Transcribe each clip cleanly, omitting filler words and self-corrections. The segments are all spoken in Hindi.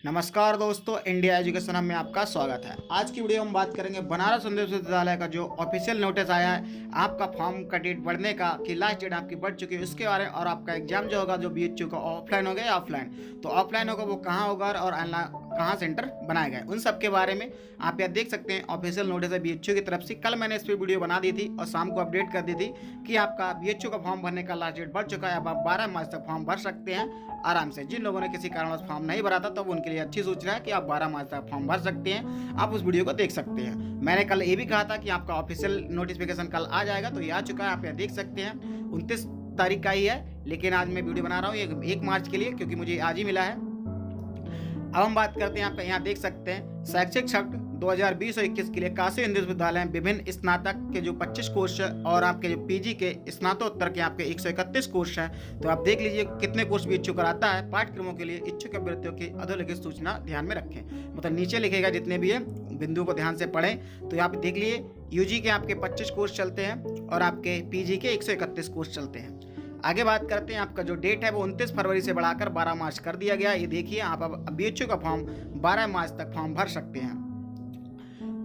नमस्कार दोस्तों, इंडिया एजुकेशन में आपका स्वागत है। आज की वीडियो में बात करेंगे बनारस हिंदू विश्वविद्यालय का जो ऑफिशियल नोटिस आया है आपका फॉर्म का डेट बढ़ने का कि लास्ट डेट आपकी बढ़ चुकी है उसके बारे में, और आपका एग्जाम जो होगा जो बीएचयू का ऑफलाइन होगा या ऑफलाइन, तो ऑफलाइन होगा वो कहाँ होगा और ऑनलाइन कहाँ सेंटर बनाया गया है, उन सब के बारे में आप यहाँ देख सकते हैं। ऑफिशियल नोटिस है बीएचयू की तरफ से। कल मैंने इस पर वीडियो बना दी थी और शाम को अपडेट कर दी थी कि आपका बीएचयू का फॉर्म भरने का लास्ट डेट बढ़ चुका है। अब आप 12 मार्च तक फॉर्म भर सकते हैं आराम से। जिन लोगों ने किसी कारणवश फॉर्म नहीं भरा था तो उनके लिए अच्छी सूचना है कि आप 12 मार्च तक फॉर्म भर सकते हैं। आप उस वीडियो को देख सकते हैं। मैंने कल ये भी कहा था कि आपका ऑफिशियल नोटिफिकेशन कल आ जाएगा, तो ये आ चुका है। आप यहाँ देख सकते हैं 29 तारीख का ही है, लेकिन आज मैं वीडियो बना रहा हूँ 1 मार्च के लिए क्योंकि मुझे आज ही मिला है। अब हम बात करते हैं, आप यहाँ देख सकते हैं शैक्षिक सत्र 2020 और 21 के लिए काशी हिंदू विश्वविद्यालय में विभिन्न स्नातक के जो 25 कोर्स है और आपके जो पीजी के स्नातकोत्तर के आपके 131 कोर्स हैं। तो आप देख लीजिए कितने कोर्स बीएचयू कराता है। पाठ्यक्रमों के लिए इच्छुक अभ्यर्थियों की अधोलिखित सूचना ध्यान में रखें, मतलब नीचे लिखेगा जितने भी है बिंदुओं को ध्यान से पढ़ें। तो यहाँ पे देख लिए यूजी के आपके 25 कोर्स चलते हैं और आपके पीजी के 131 कोर्स चलते हैं। आगे बात करते हैं, आपका जो डेट है वो 29 फरवरी से बढ़ाकर 12 मार्च कर दिया गया। ये देखिए आप अब बीएचयू का फॉर्म 12 मार्च तक फॉर्म भर सकते हैं।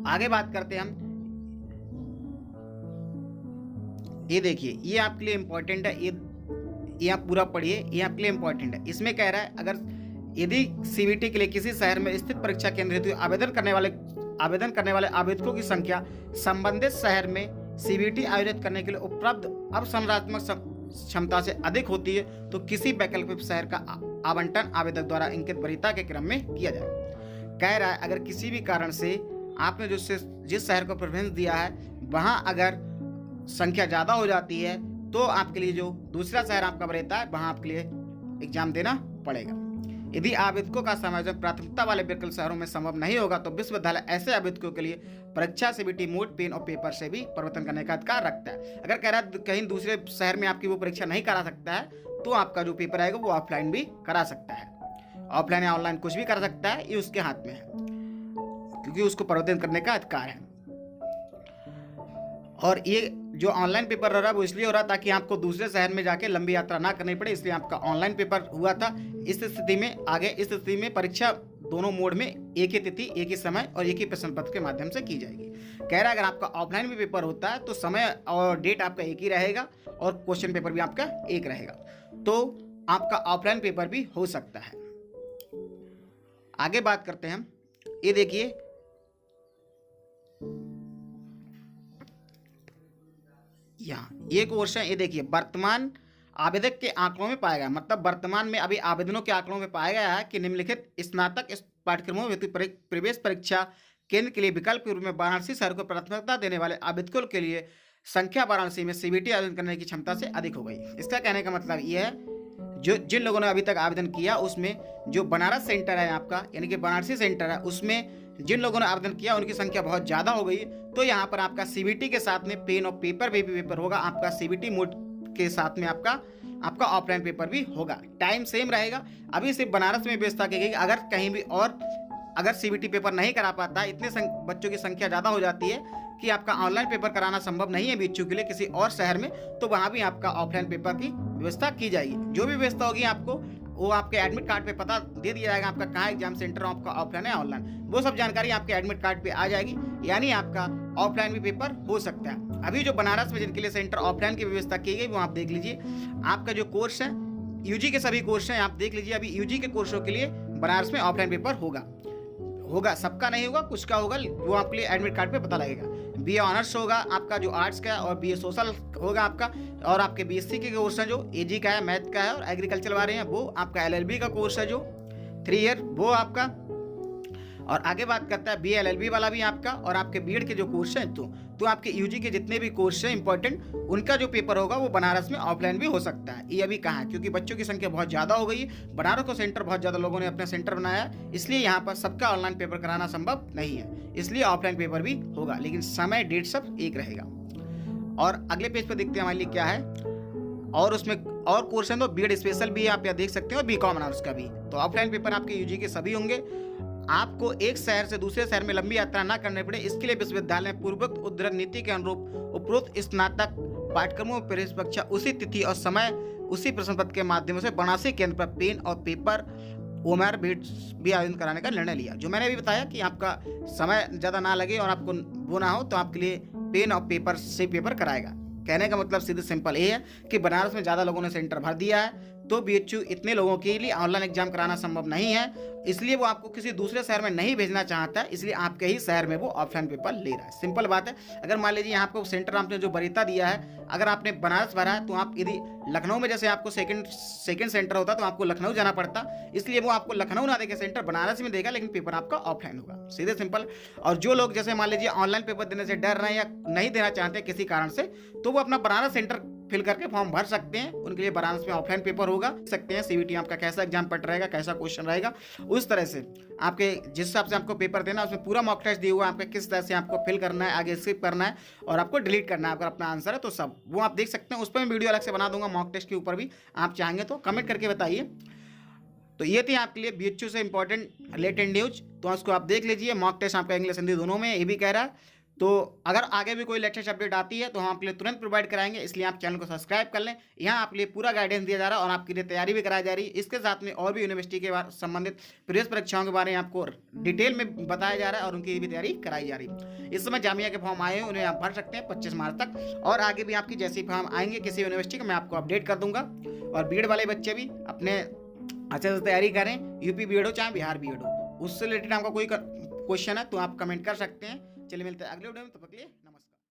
आगे बात करते हैं हम, ये देखिए ये आपके लिए इंपॉर्टेंट है। ये आप पूरा पढ़िए, ये आपके लिए इंपॉर्टेंट है। इसमें कह रहा है अगर यदि सीबीटी के लिए किसी शहर में स्थित परीक्षा केंद्र हेतु आवेदन करने वाले आवेदकों की संख्या संबंधित शहर में सीबीटी आयोजित करने के लिए उपलब्ध अवसंरचनात्मक क्षमता से अधिक होती है तो किसी वैकल्पिक शहर का आवंटन आवेदक द्वारा इंकित वरीयता के क्रम में किया जाए। कह रहा है अगर किसी भी कारण से आपने जिस शहर को प्रेफरेंस दिया है वहां अगर संख्या ज़्यादा हो जाती है तो आपके लिए जो दूसरा शहर आपका रहता है वहां आपके लिए एग्जाम देना पड़ेगा। यदि आवेदकों का समायोजन प्राथमिकता वाले विकल्प शहरों में संभव नहीं होगा तो विश्वविद्यालय ऐसे आवेदकों के लिए परीक्षा सीबीटी मोड पेन और पेपर से भी परिवर्तन करने का अधिकार रखता है। अगर कह रहा है कहीं दूसरे शहर में आपकी वो परीक्षा नहीं करा सकता है तो आपका जो पेपर आएगा वो ऑफलाइन भी करा सकता है। ऑफलाइन या ऑनलाइन कुछ भी कर सकता है, ये उसके हाथ में है क्योंकि उसको परिवर्तन करने का अधिकार है। और ये जो ऑनलाइन पेपर रहा वो इसलिए हो रहा ताकि आपको दूसरे शहर में जाके लंबी यात्रा ना करनी पड़े, इसलिए आपका ऑनलाइन पेपर हुआ था। इस स्थिति में परीक्षा दोनों मोड में एक ही तिथि, एक ही समय और एक ही प्रश्न पत्र के माध्यम से की जाएगी। कह रहा है अगर आपका ऑफलाइन भी पेपर होता है तो समय और डेट आपका एक ही रहेगा और क्वेश्चन पेपर भी आपका एक रहेगा, तो आपका ऑफलाइन पेपर भी हो सकता है। आगे बात करते हैं हम, ये देखिए यहाँ ये क्वेश्चन, ये देखिए वर्तमान आवेदक के आंकड़ों में पाया गया, मतलब वर्तमान में अभी आवेदनों के आंकड़ों में पाया गया है कि निम्नलिखित स्नातक पाठ्यक्रमों हेतु प्रवेश परीक्षा केंद्र के लिए विकल्प के रूप में वाराणसी शहर को प्राथमिकता देने वाले आवेदकों के लिए संख्या वाराणसी में सीबीटी आवेदन करने की क्षमता से अधिक हो गई। इसका कहने का मतलब ये है जो जिन लोगों ने अभी तक आवेदन किया उसमें जो बनारस सेंटर है आपका, यानी कि बनारसी सेंटर है, उसमें जिन लोगों ने आवेदन किया उनकी संख्या बहुत ज़्यादा हो गई, तो यहाँ पर आपका सीबीटी के साथ में पेन और पेपर भी पेपर होगा। आपका सीबीटी मोड के साथ में आपका ऑफलाइन पेपर भी होगा। टाइम सेम रहेगा। अभी सिर्फ बनारस में व्यवस्था की गई, अगर कहीं भी और अगर सीबीटी पेपर नहीं करा पाता, इतने बच्चों की संख्या ज़्यादा हो जाती है कि आपका ऑनलाइन पेपर कराना संभव नहीं है बीएचयू के लिए किसी और शहर में, तो वहाँ भी आपका ऑफलाइन पेपर की व्यवस्था की जाएगी। जो भी व्यवस्था होगी आपको वो आपके एडमिट कार्ड पे पता दे दिया जाएगा आपका कहाँ एग्जाम सेंटर आपका ऑफलाइन है ऑनलाइन, वो सब जानकारी आपके एडमिट कार्ड पे आ जाएगी, यानी आपका ऑफलाइन भी पेपर हो सकता है। अभी जो बनारस में जिनके लिए सेंटर ऑफलाइन की व्यवस्था की गई वो आप देख लीजिए। आपका जो कोर्स है यूजी के सभी कोर्स हैं, आप देख लीजिए अभी यूजी के कोर्सों के लिए बनारस में ऑफलाइन पेपर होगा, सबका नहीं होगा, कुछ का होगा, वो आपके लिए एडमिट कार्ड पे पता लगेगा। बीए ऑनर्स होगा आपका जो आर्ट्स का है और बीए सोशल होगा आपका, और आपके बीएससी के कोर्स हैं जो एजी का है, मैथ का है और एग्रीकल्चर वाले हैं वो आपका, एलएलबी का कोर्स है जो 3 ईयर वो आपका, और आगे बात करता है बीएलएलबी वाला भी आपका, और आपके बीएड के जो कोर्स हैं तो आपके यूजी के जितने भी कोर्स हैं इंपॉर्टेंट, उनका जो पेपर होगा वो बनारस में ऑफलाइन भी हो सकता है। ये अभी कहाँ है क्योंकि बच्चों की संख्या बहुत ज़्यादा हो गई है, बनारस को सेंटर बहुत ज़्यादा लोगों ने अपना सेंटर बनाया है, इसलिए यहाँ पर सबका ऑनलाइन पेपर कराना संभव नहीं है, इसलिए ऑफलाइन पेपर भी होगा, लेकिन समय डेट सब एक रहेगा। और अगले पेज पर देखते हैं हमारे लिए क्या है, और उसमें और कोर्स हैं तो बीएड स्पेशल भी आप यहाँ देख सकते हो, बीकॉम ऑनर्स का भी। तो ऑफलाइन पेपर आपके यूजी के सभी होंगे। आपको एक शहर से दूसरे शहर में लंबी यात्रा न करनी पड़े, इसके लिए विश्वविद्यालय में पूर्वोक्त उद्धरण नीति के अनुरूप उपरोक्त स्नातक पाठ्यक्रमों में प्रवेश परीक्षा उसी तिथि और समय उसी प्रश्न पत्र के माध्यम से बनारसी केंद्र पर पेन और पेपर ओएमआर भी आवेदन कराने का निर्णय लिया। जो मैंने अभी बताया कि आपका समय ज़्यादा ना लगे और आपको वो ना हो, तो आपके लिए पेन और पेपर से पेपर कराएगा। कहने का मतलब सीधे सिंपल ये है कि बनारस में ज़्यादा लोगों ने सेंटर भर दिया है, तो बीएचयू इतने लोगों के लिए ऑनलाइन एग्जाम कराना संभव नहीं है, इसलिए वो आपको किसी दूसरे शहर में नहीं भेजना चाहता है, इसलिए आपके ही शहर में वो ऑफलाइन पेपर ले रहा है। सिंपल बात है। अगर मान लीजिए यहाँ आपको सेंटर आपने जो बरीता दिया है, अगर आपने बनारस भरा है, तो आप यदि लखनऊ में जैसे आपको सेकंड सेंटर होता तो आपको लखनऊ जाना पड़ता, इसलिए वो आपको लखनऊ ना देकर सेंटर बनारस में देगा, लेकिन पेपर आपका ऑफलाइन होगा। सीधे सिंपल। और जो लोग जैसे मान लीजिए ऑनलाइन पेपर देने से डर रहे हैं या नहीं देना चाहते किसी कारण से, तो वो अपना बनारस सेंटर फिल करके फॉर्म भर सकते हैं। उनके लिए बनारस में ऑफलाइन पेपर होगा। सकते हैं सीबीटी आपका कैसा एग्जाम पट रहेगा, कैसा क्वेश्चन रहेगा, उस तरह से आपके जिस हिसाब से आपको पेपर देना, उसमें पूरा मॉक टेस्ट दिया हुआ है, आपका किस तरह से आपको फिल करना है, आगे स्किप करना है और आपको डिलीट करना है अगर अपना आंसर है तो सब वो आप देख सकते हैं। उस पर मैं वीडियो अलग से बना दूंगा, मॉक टेस्ट के ऊपर भी आप चाहेंगे तो कमेंट करके बताइए। तो ये थी आपके लिए बीएचयू से इंपॉर्टेंट रिलेटेड न्यूज, तो उसको आप देख लीजिए। मॉक टेस्ट आपका इंग्लिश हिंदी दोनों में ये भी कह रहा है। तो अगर आगे भी कोई लेटेस्ट अपडेट आती है तो हम आपके लिए तुरंत प्रोवाइड कराएंगे, इसलिए आप चैनल को सब्सक्राइब कर लें। यहाँ आपके लिए पूरा गाइडेंस दिया जा रहा है और आपके लिए तैयारी भी कराई जा रही है। इसके साथ में और भी यूनिवर्सिटी के संबंधित प्रीवियस परीक्षाओं के बारे में आपको डिटेल में बताया जा रहा है और उनकी भी तैयारी कराई जा रही है। इस समय जामिया के फॉर्म आए हैं, उन्हें आप भर सकते हैं 25 मार्च तक, और आगे भी आपकी जैसे फॉर्म आएंगे किसी यूनिवर्सिटी का मैं आपको अपडेट कर दूंगा। और बीएड वाले बच्चे भी अपने अच्छे से तैयारी करें, यूपी बीएड हो चाहे बिहार बीएड हो, उससे रिलेटेड आपका कोई क्वेश्चन है तो आप कमेंट कर सकते हैं। चलिए मिलते हैं अगले वीडियो में, तब तक के लिए